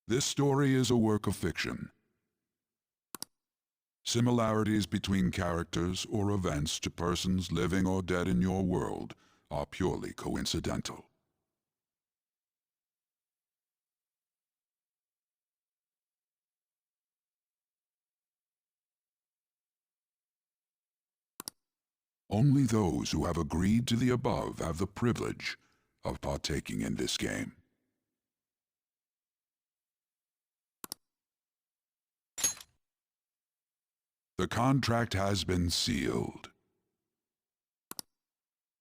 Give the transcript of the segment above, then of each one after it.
This story is a work of fiction. Similarities between characters or events to persons living or dead in your world are purely coincidental. Only those who have agreed to the above have the privilege of partaking in this game. The contract has been sealed.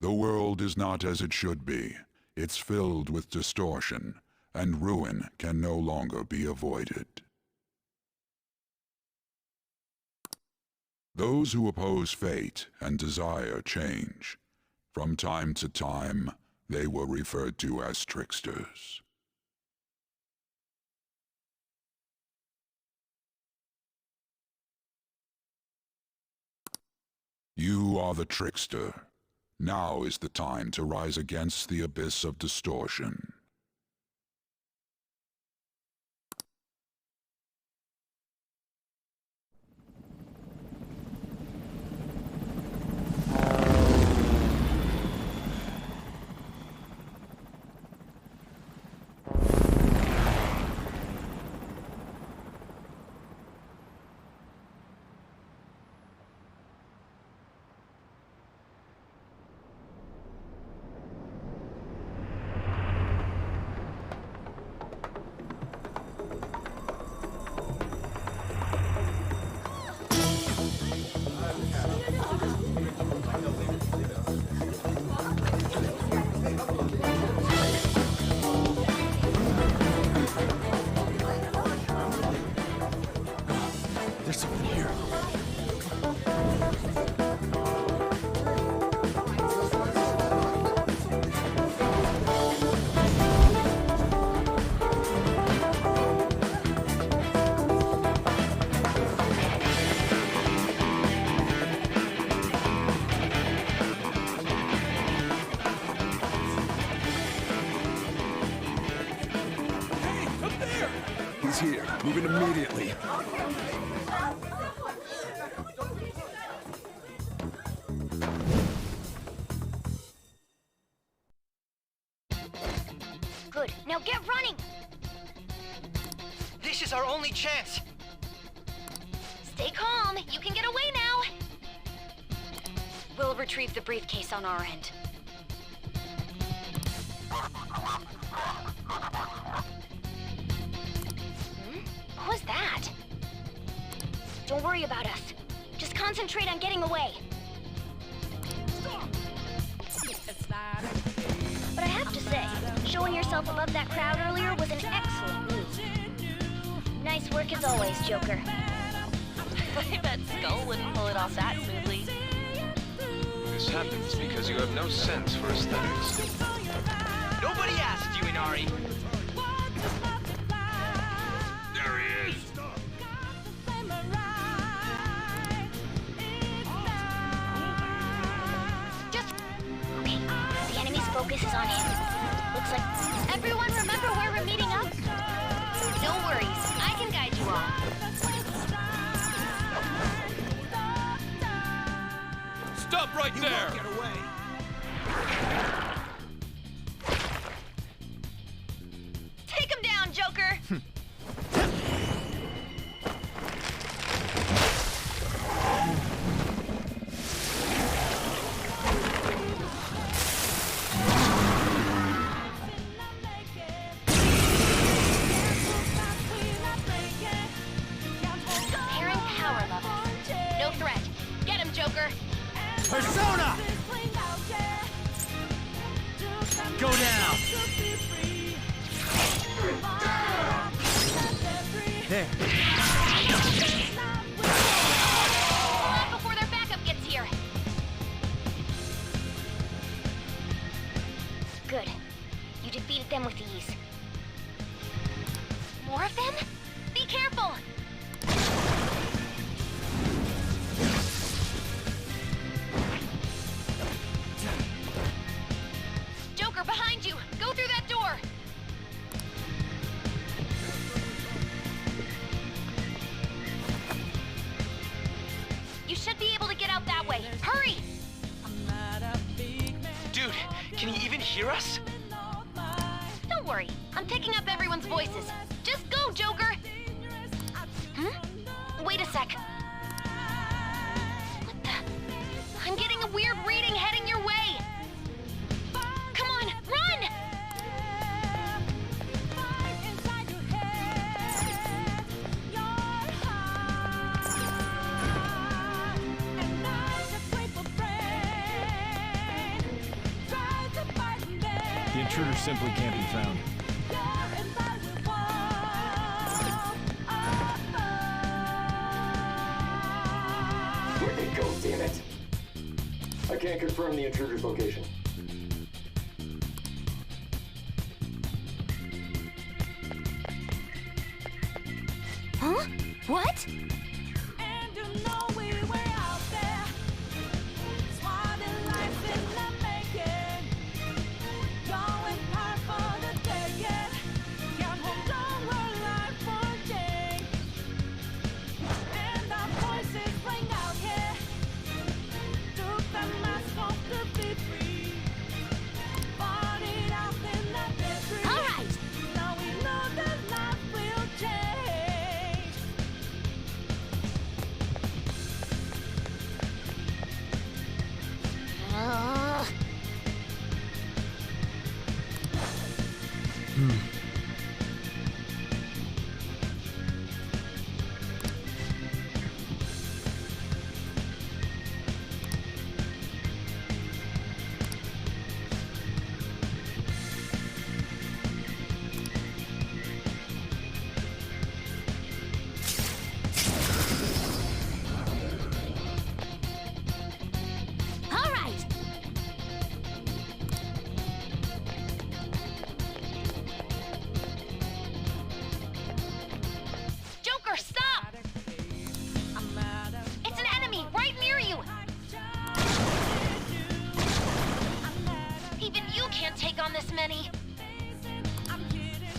The world is not as it should be. It's filled with distortion, and ruin can no longer be avoided. Those who oppose fate and desire change. From time to time, they were referred to as tricksters. You are the trickster. Now is the time to rise against the abyss of distortion. There's something here. Hey, up there! He's here. Moving immediately. Good. Now get running! This is our only chance! Stay calm. You can get away now. We'll retrieve the briefcase on our end. What was that? Don't worry about us. Just concentrate on getting away. But I have to say, showing yourself above that crowd earlier was an excellent move. Nice work as always, Joker. I bet Skull wouldn't pull it off that smoothly. This happens because you have no sense for aesthetics. Nobody asked you, Inari! There he is! Okay, the enemy's focus is on him. Looks like... Everyone remember where we're meeting up? No worries, I can guide you all. Stop right there! Get away! Persona! Go down! There. Not before their backup gets here. Good. You defeated them with ease. More of them? Be careful! Joker, behind you! Go through that door! You should be able to get out that way. Hurry! Dude, can he even hear us? Don't worry. I'm picking up everyone's voices. Just go, Joker! Wait a sec. What the? I'm getting a weird reading heading your way! Come on, run! The intruder simply can't be found. Where'd they go, damn it? I can't confirm the intruder's location. Huh? What? On this many.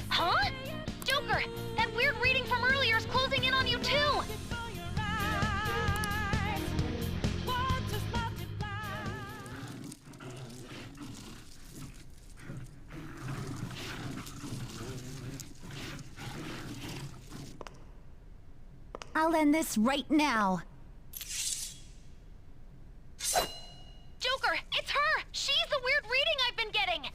Huh? Joker, that weird reading from earlier is closing in on you too! I'll end this right now. Joker, it's her! She's the weird reading I've been getting!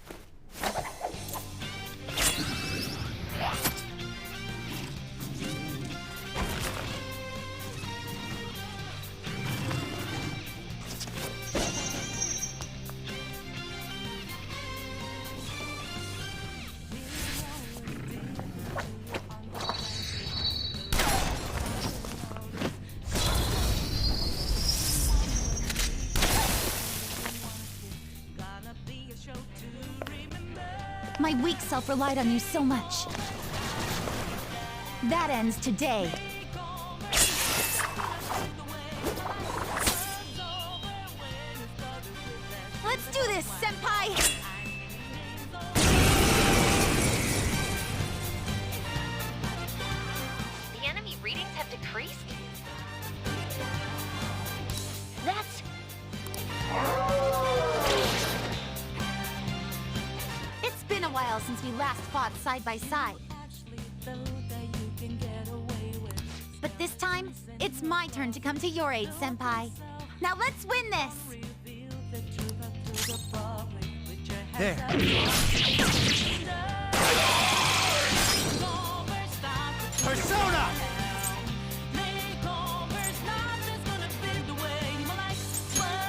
My weak self relied on you so much. That ends today. Let's do this, Senpai! The enemy readings have decreased? That's... It's been a while since we last fought side by side. But this time, it's my turn to come to your aid, Senpai. Now let's win this! There. Persona!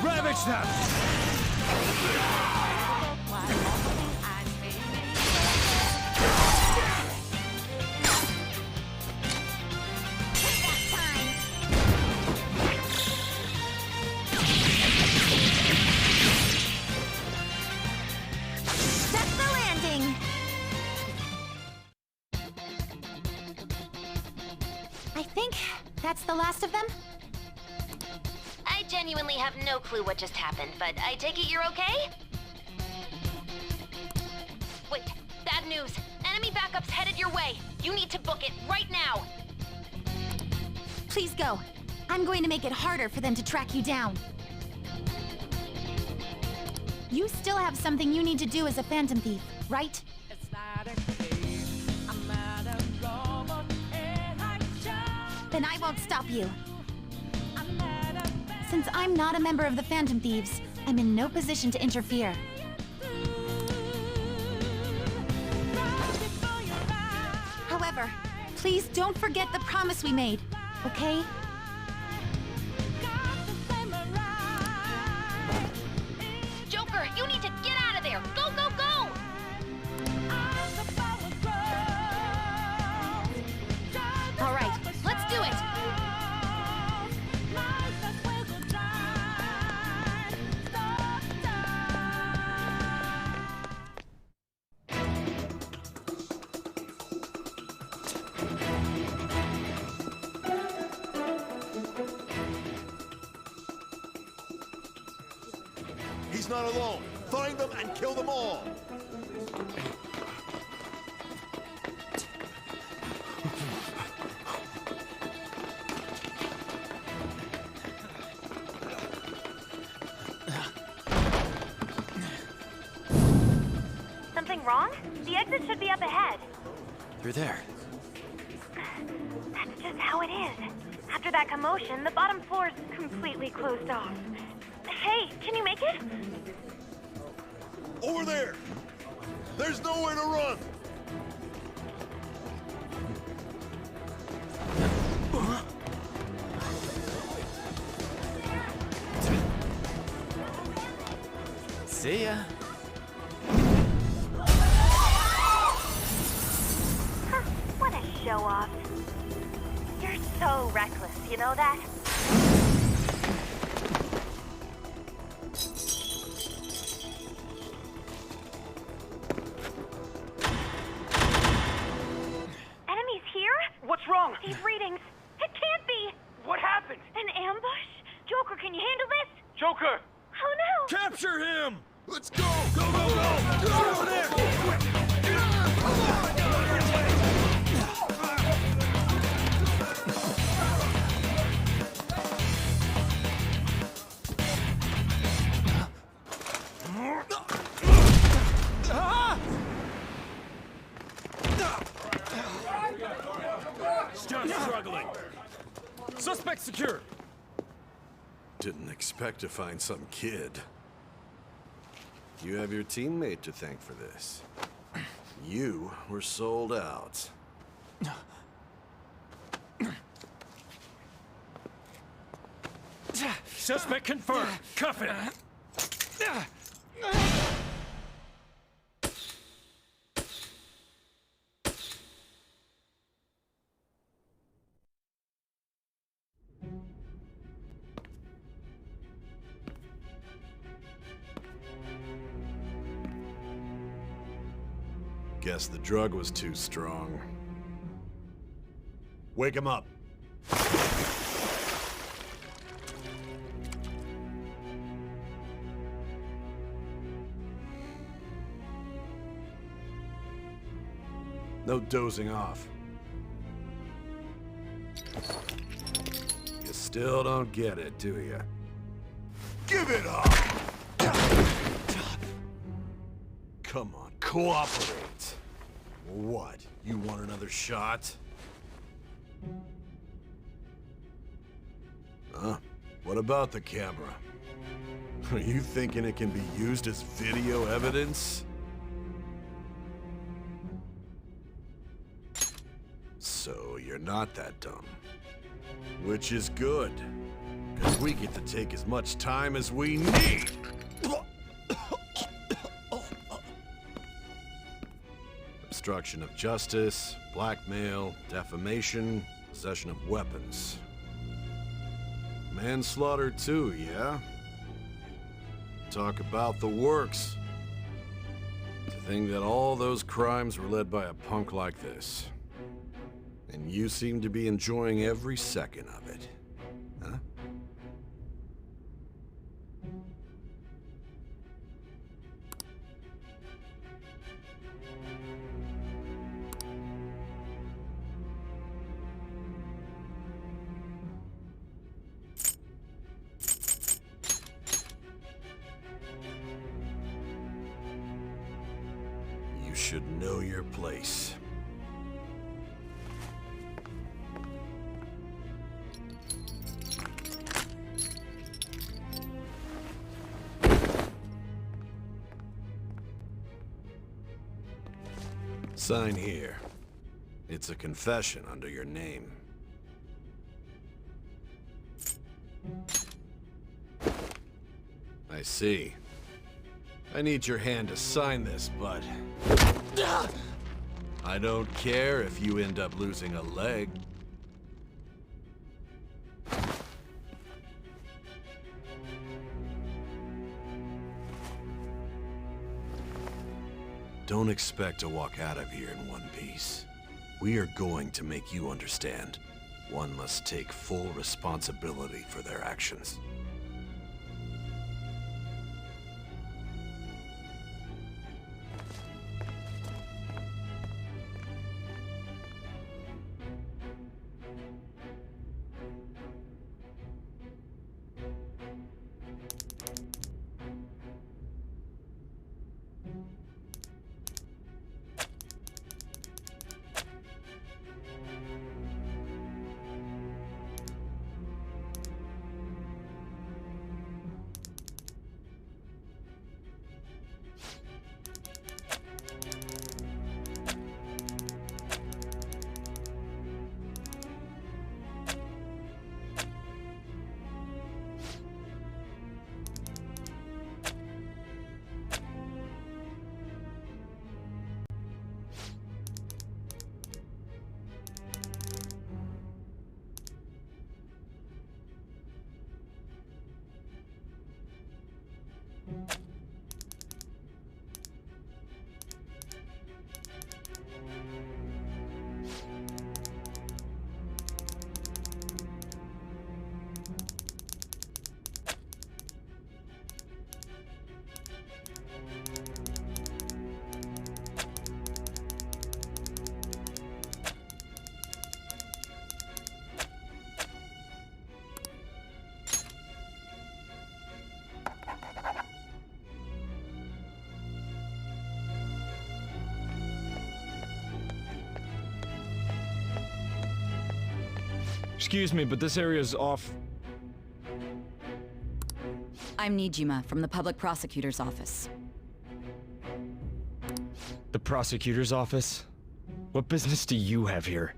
Right. Ravage them! That's the landing! I think that's the last of them. I genuinely have no clue what just happened, but I take it you're okay? Wait, bad news. Enemy backup's headed your way. You need to book it right now. Please go. I'm going to make it harder for them to track you down. You still have something you need to do as a Phantom Thief, right? Then I won't stop you. Since I'm not a member of the Phantom Thieves, I'm in no position to interfere. However, please don't forget the promise we made, okay? Joker, you need to get out of there! Go, go, go! All right, let's do it! He's not alone. Find them and kill them all. Something wrong? The exit should be up ahead. Through there. That's just how it is. After that commotion, the bottom floor's completely closed off. Hey, can you make it? Over there. There's nowhere to run. See ya. Huh, what a show-off. You're so reckless, you know that? Enemies here? What's wrong? These readings. It can't be! What happened? An ambush? Joker, can you handle this? Joker! Oh no! Capture him! Let's go. Go, go, go. Get over there. Stop struggling! Suspect secure! Didn't expect to find some kid. You have your teammate to thank for this. You were sold out. Suspect confirmed! Cuff it! Guess the drug was too strong. Wake him up. No dozing off. You still don't get it, do you? Give it up! Come on, cooperate. What? You want another shot? Huh? What about the camera? Are you thinking it can be used as video evidence? So you're not that dumb. Which is good. 'Cause We get to take as much time as we need! Obstruction of justice, blackmail, defamation, possession of weapons. Manslaughter too, yeah? Talk about the works. To think that all those crimes were led by a punk like this. And you seem to be enjoying every second of it. Huh? You should know your place. Sign here. It's a confession under your name. I see. I need your hand to sign this, but... I don't care if you end up losing a leg. Don't expect to walk out of here in one piece. We are going to make you understand. One must take full responsibility for their actions. Excuse me, but this area's off. I'm Nijima from the Public Prosecutor's Office. The prosecutor's office? What business do you have here?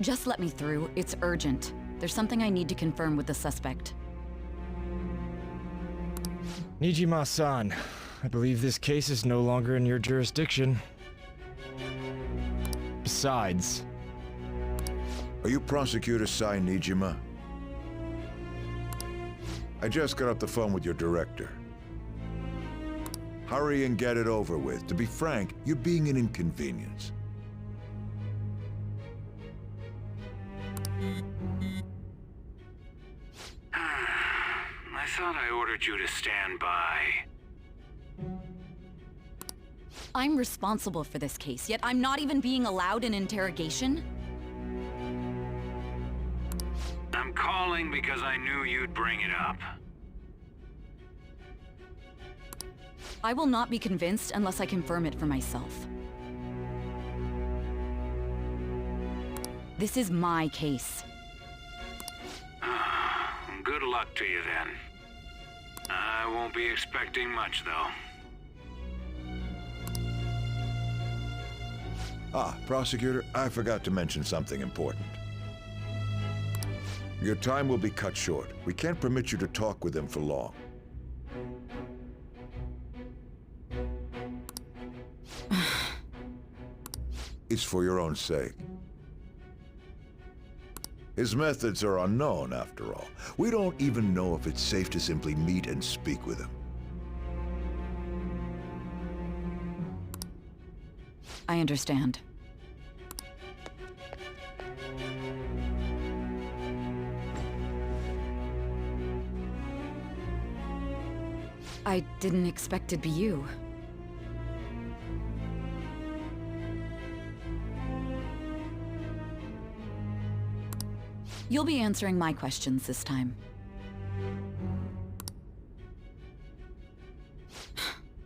Just let me through. It's urgent. There's something I need to confirm with the suspect. Nijima-san, I believe this case is no longer in your jurisdiction. Besides... Are you Prosecutor Sai Nijima? I just got off the phone with your director. Hurry and get it over with. To be frank, you're being an inconvenience. I thought I ordered you to stand by. I'm responsible for this case, yet I'm not even being allowed an interrogation? I'm calling because I knew you'd bring it up. I will not be convinced unless I confirm it for myself. This is my case. Good luck to you then. I won't be expecting much, though. Ah, Prosecutor, I forgot to mention something important. Your time will be cut short. We can't permit you to talk with him for long. It's for your own sake. His methods are unknown, after all. We don't even know if it's safe to simply meet and speak with him. I understand. I didn't expect it'd be you. You'll be answering my questions this time.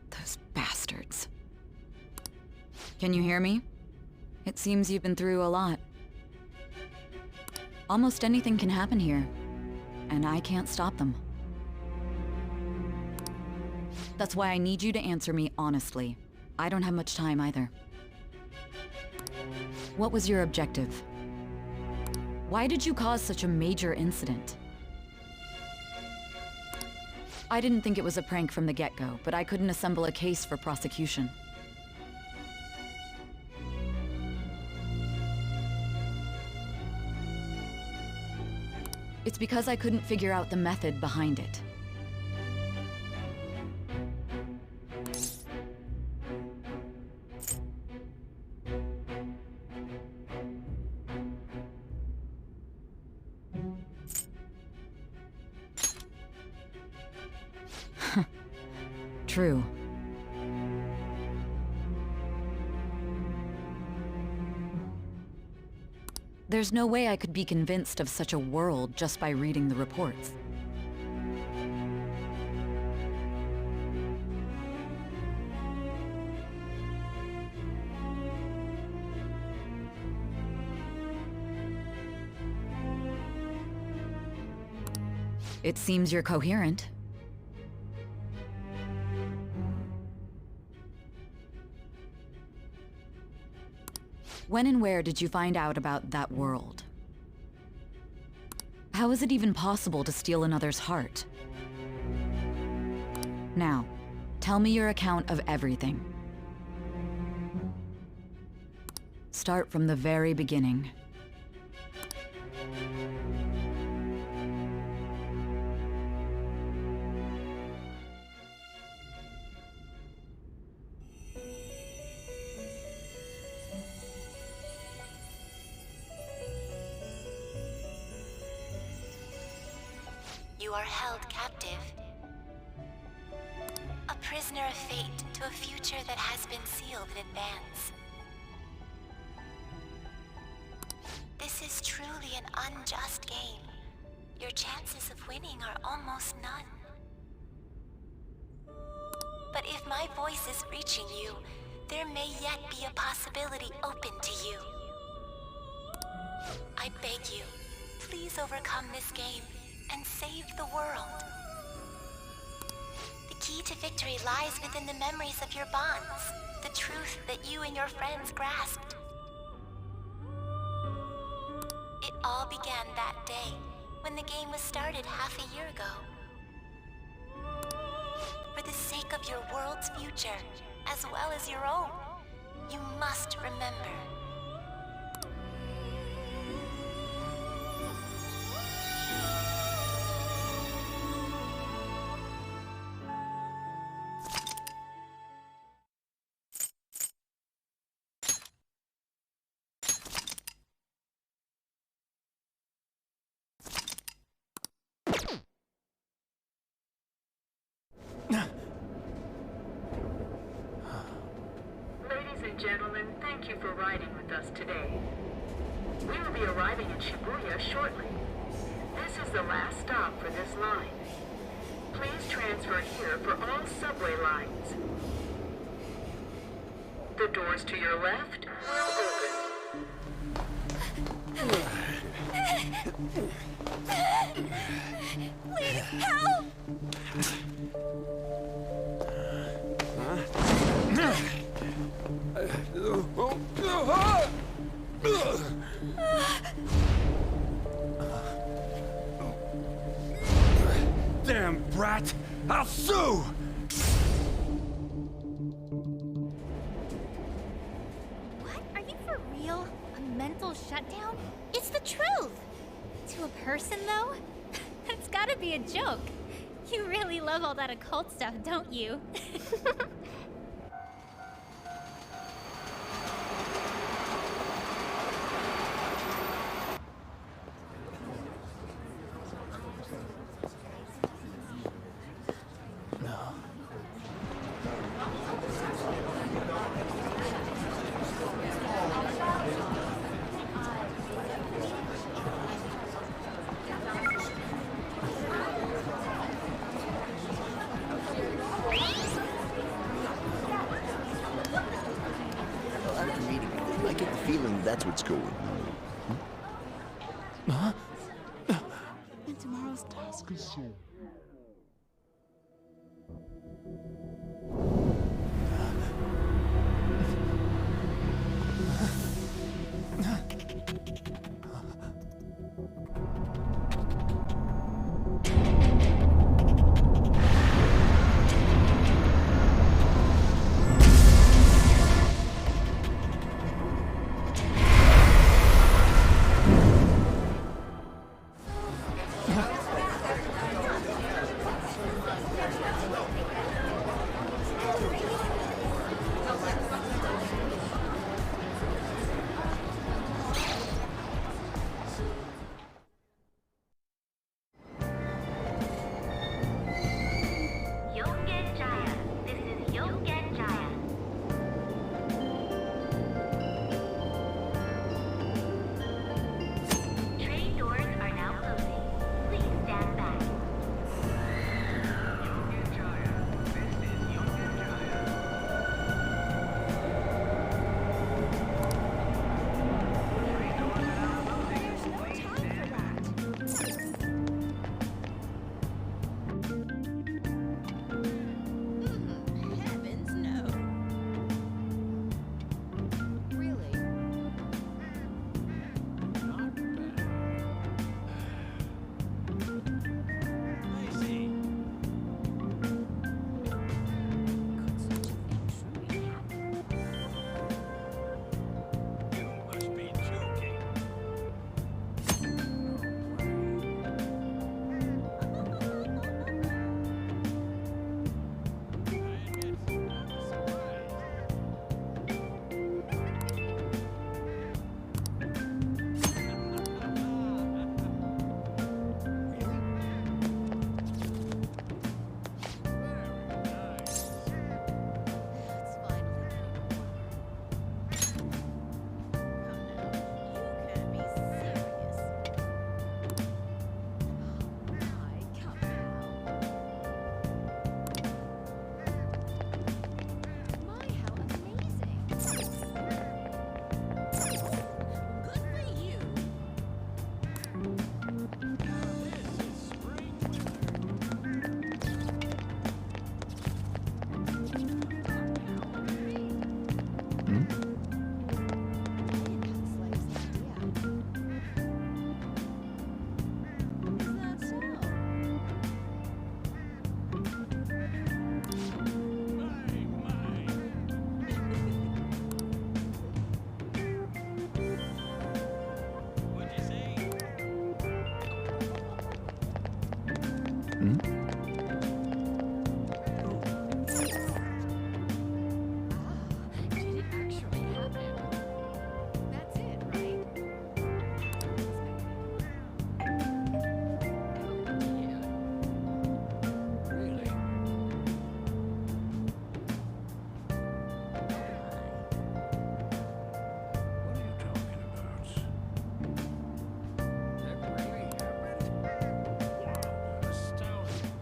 Those bastards. Can you hear me? It seems you've been through a lot. Almost anything can happen here, and I can't stop them. That's why I need you to answer me honestly. I don't have much time either. What was your objective? Why did you cause such a major incident? I didn't think it was a prank from the get-go, but I couldn't assemble a case for prosecution. It's because I couldn't figure out the method behind it. True. There's no way I could be convinced of such a world just by reading the reports. It seems you're coherent. When and where did you find out about that world? How is it even possible to steal another's heart? Now, tell me your account of everything. Start from the very beginning. You are held captive. A prisoner of fate to a future that has been sealed in advance. This is truly an unjust game. Your chances of winning are almost none. But if my voice is reaching you, there may yet be a possibility open to you. I beg you, please overcome this game and save the world. The key to victory lies within the memories of your bonds, the truth that you and your friends grasped. It all began that day, when the game was started half a year ago. For the sake of your world's future, as well as your own, you must remember. Ladies and gentlemen, thank you for riding with us today. We will be arriving in Shibuya shortly. This is the last stop for this line. Please transfer here for all subway lines. The doors to your left will open. Please help! rat! I'll sue! What? Are you for real? A mental shutdown? It's the truth! To a person, though? That's gotta be a joke. You really love all that occult stuff, don't you? After meeting you, I get the feeling that's what's going. Huh? And tomorrow's task is so.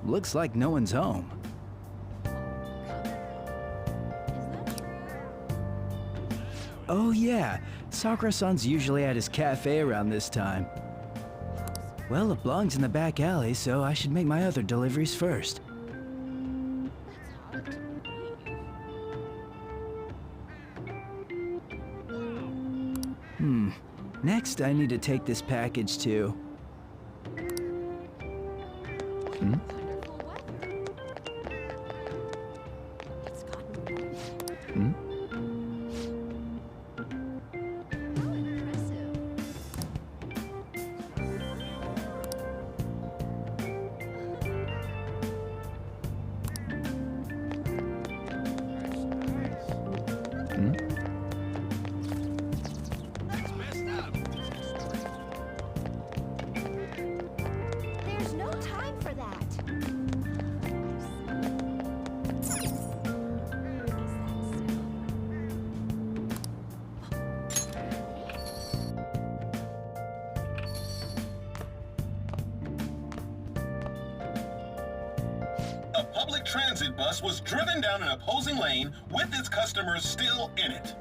Looks like no one's home. Oh yeah, Sakura-san's usually at his cafe around this time. Well, it belongs in the back alley, so I should make my other deliveries first. Next, I need to take this package to... transit bus was driven down an opposing lane with its customers still in it.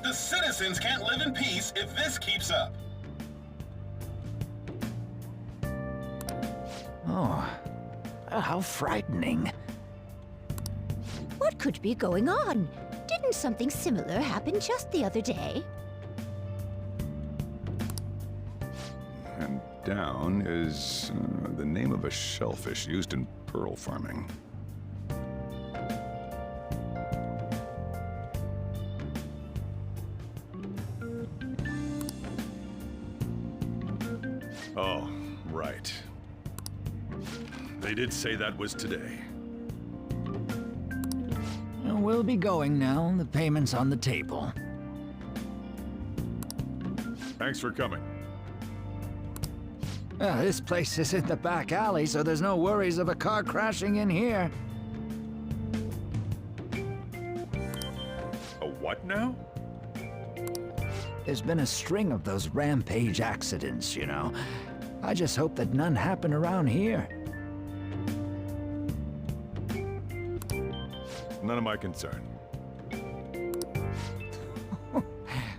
The citizens can't live in peace if this keeps up. Oh, how frightening. What could be going on? Didn't something similar happen just the other day? And down is the name of a shellfish used in pearl farming. Oh, right. They did say that was today. We'll be going now. The payment's on the table. Thanks for coming. This place is in the back alley, so there's no worries of a car crashing in here. A what now? There's been a string of those rampage accidents, you know. I just hope that none happen around here. None of my concern.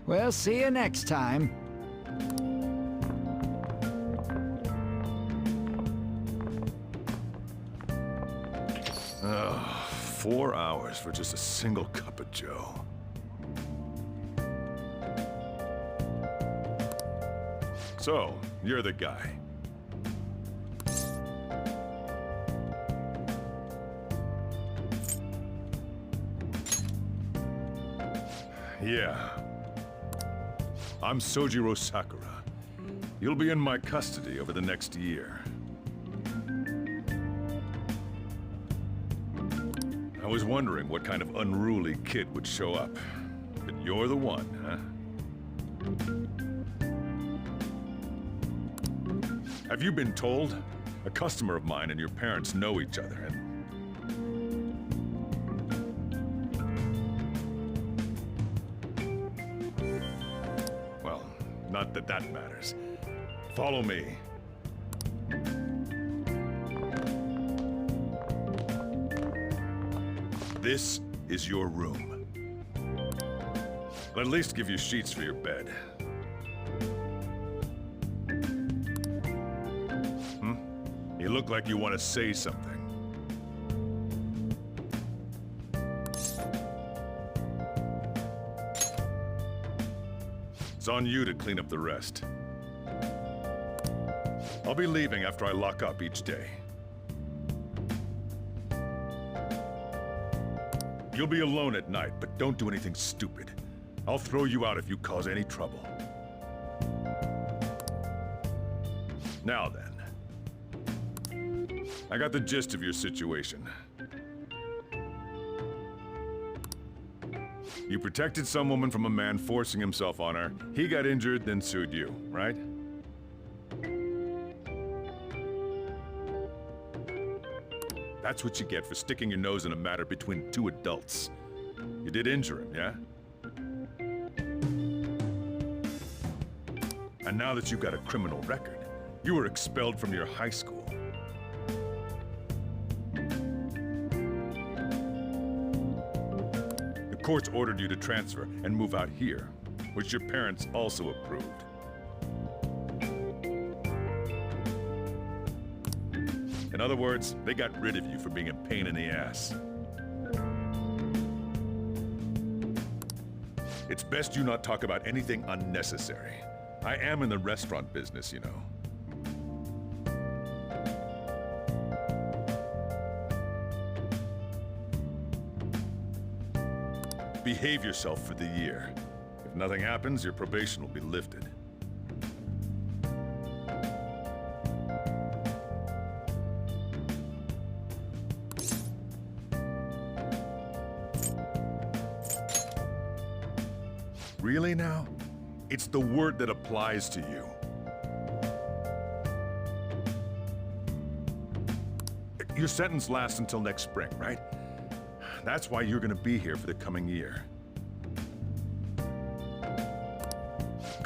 We'll see you next time. Ugh, 4 hours for just a single cup of joe. So, you're the guy. Yeah. I'm Sojiro Sakura. You'll be in my custody over the next year. I was wondering what kind of unruly kid would show up. But you're the one, huh? Have you been told? A customer of mine and your parents know each other, and... well, not that that matters. Follow me. This is your room. I'll at least give you sheets for your bed. You look like you want to say something. It's on you to clean up the rest. I'll be leaving after I lock up each day. You'll be alone at night, but don't do anything stupid. I'll throw you out if you cause any trouble. Now then. I got the gist of your situation. You protected some woman from a man forcing himself on her. He got injured, then sued you, right? That's what you get for sticking your nose in a matter between two adults. You did injure him, yeah? And now that you've got a criminal record, you were expelled from your high school. The courts ordered you to transfer and move out here, which your parents also approved. In other words, they got rid of you for being a pain in the ass. It's best you not talk about anything unnecessary. I am in the restaurant business, you know. Behave yourself for the year. If nothing happens, your probation will be lifted. Really now? It's the word that applies to you. Your sentence lasts until next spring, right? That's why you're gonna be here for the coming year.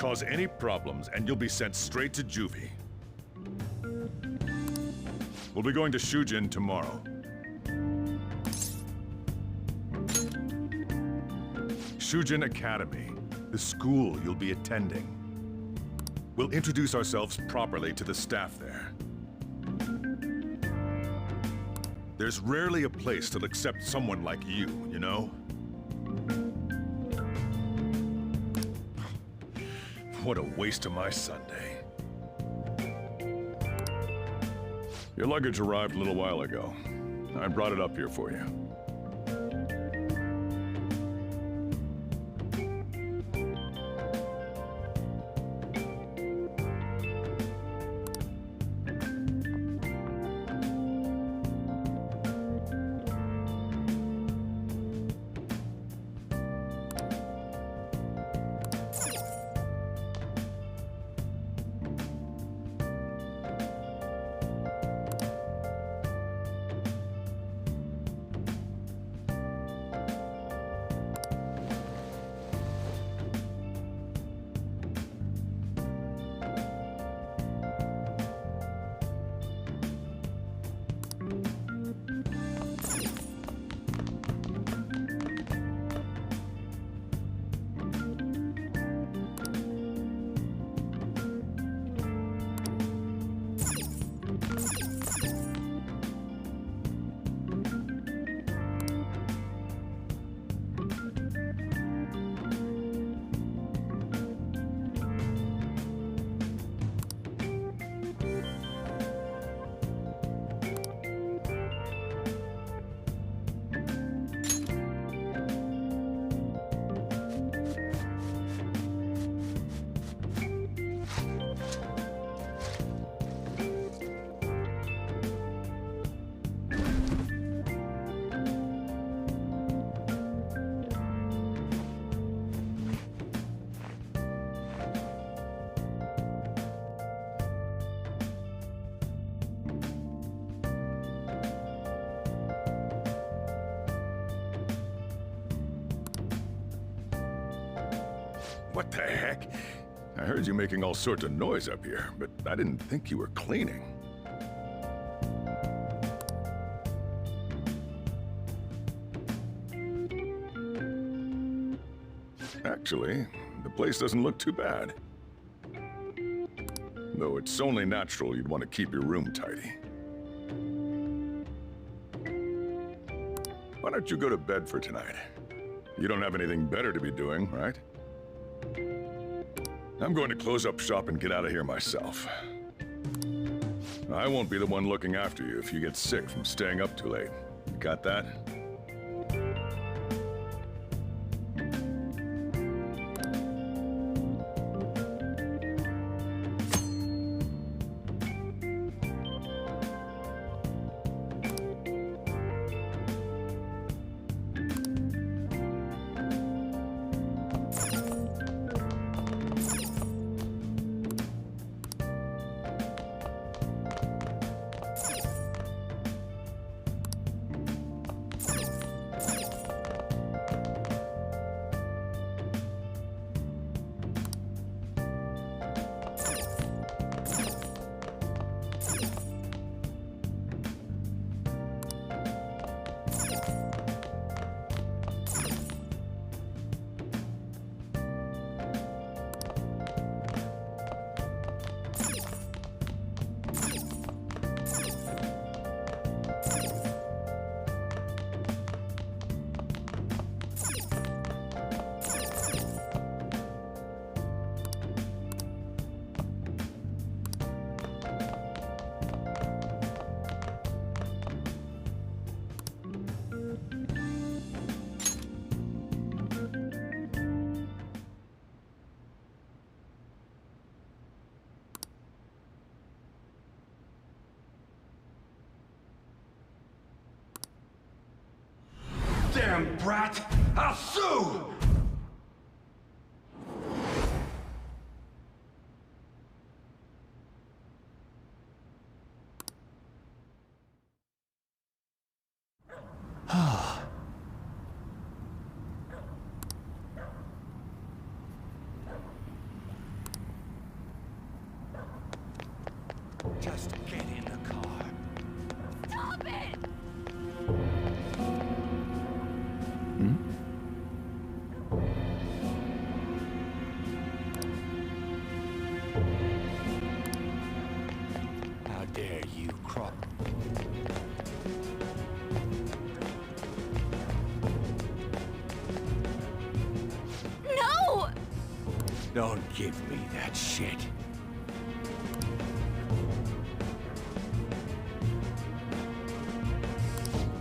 cause any problems, and you'll be sent straight to juvie. We'll be going to Shujin tomorrow. Shujin Academy, the school you'll be attending. We'll introduce ourselves properly to the staff there. There's rarely a place that'll accept someone like you, you know? What a waste of my Sunday. Your luggage arrived a little while ago. I brought it up here for you. What the heck? I heard you making all sorts of noise up here, but I didn't think you were cleaning. Actually, the place doesn't look too bad. Though it's only natural you'd want to keep your room tidy. Why don't you go to bed for tonight? You don't have anything better to be doing, right? I'm going to close up shop and get out of here myself. I won't be the one looking after you if you get sick from staying up too late. You got that? Damn brat! I'll sue! Just get in the car. Stop it! How dare you crawl? No! Don't give me that shit.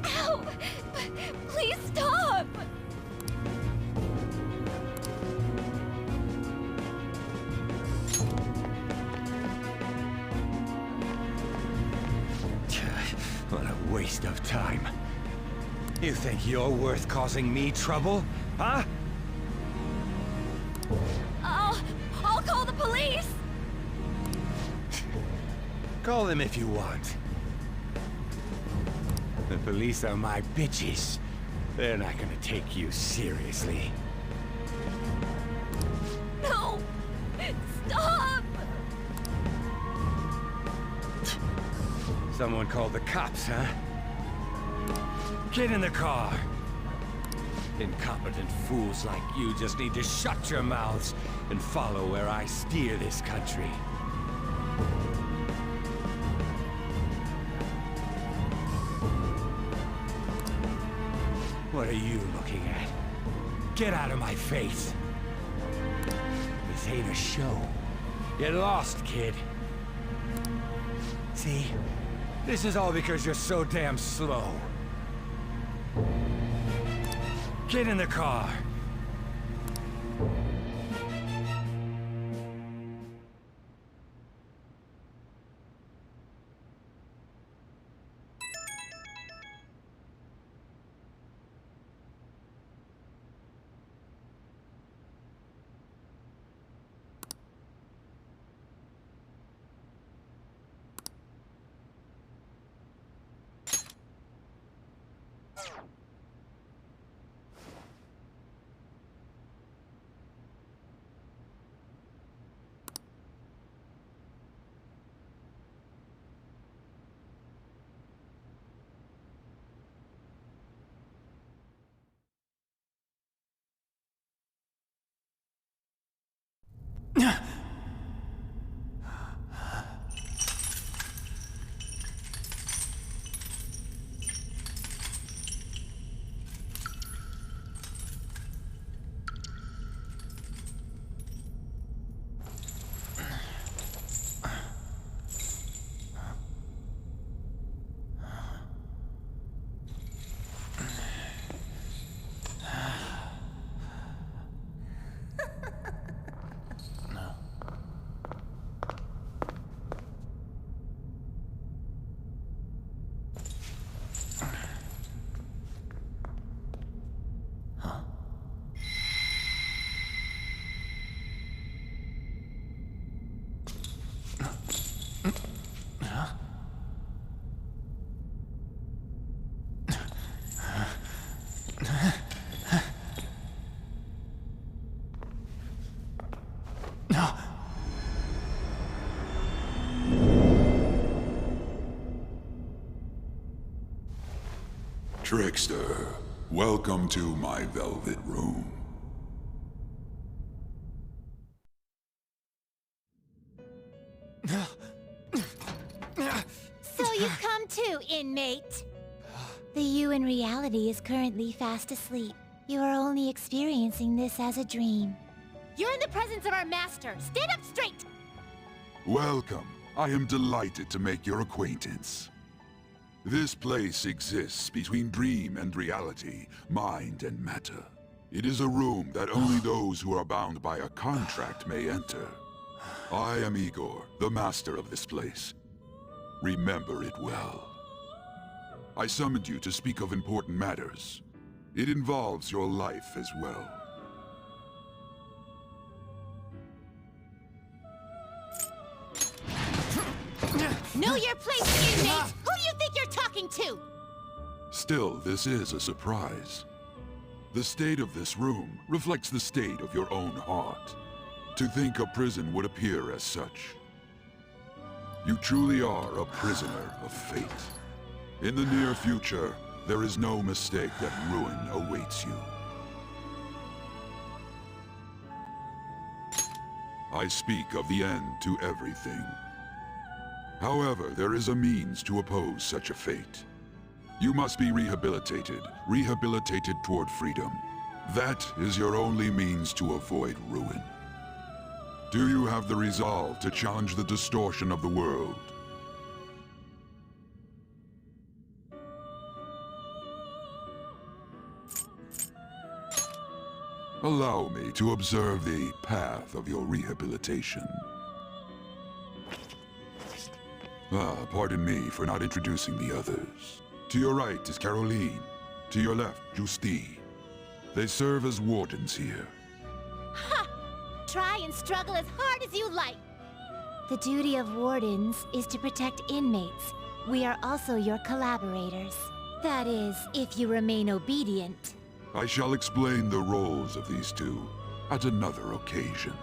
Ow! Please stop! What a waste of time. You think you're worth causing me trouble? Huh? I'll call the police! Call them if you want. The police are my bitches. They're not gonna take you seriously. No! Stop! Someone called the cops, huh? Get in the car! Incompetent fools like you just need to shut your mouths and follow where I steer this country. What are you looking at? Get out of my face! This ain't a show. Get lost, kid. See? This is all because you're so damn slow. Get in the car. Trickster, welcome to my velvet room. So you've come to, inmate. The you in reality is currently fast asleep. You are only experiencing this as a dream. You're in the presence of our master. Stand up straight! Welcome. I am delighted to make your acquaintance. This place exists between dream and reality, mind and matter. It is a room that only those who are bound by a contract may enter. I am Igor, the master of this place. Remember it well. I summoned you to speak of important matters. It involves your life as well. Know your place, inmate! Who do you think you're talking to? Still, this is a surprise. The state of this room reflects the state of your own heart. To think a prison would appear as such. You truly are a prisoner of fate. In the near future, there is no mistake that ruin awaits you. I speak of the end to everything. However, there is a means to oppose such a fate. You must be rehabilitated toward freedom. That is your only means to avoid ruin. Do you have the resolve to challenge the distortion of the world? Allow me to observe the path of your rehabilitation. Pardon me for not introducing the others. To your right is Caroline. To your left, Justine. They serve as wardens here. Ha! Try and struggle as hard as you like! The duty of wardens is to protect inmates. We are also your collaborators. That is, if you remain obedient. I shall explain the roles of these two at another occasion.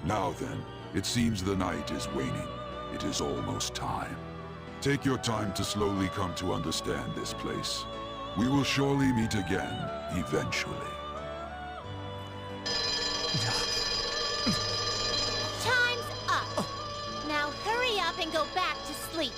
Now then, it seems the night is waning. It is almost time. Take your time to slowly come to understand this place. We will surely meet again, eventually. Time's up! Now hurry up and go back to sleep.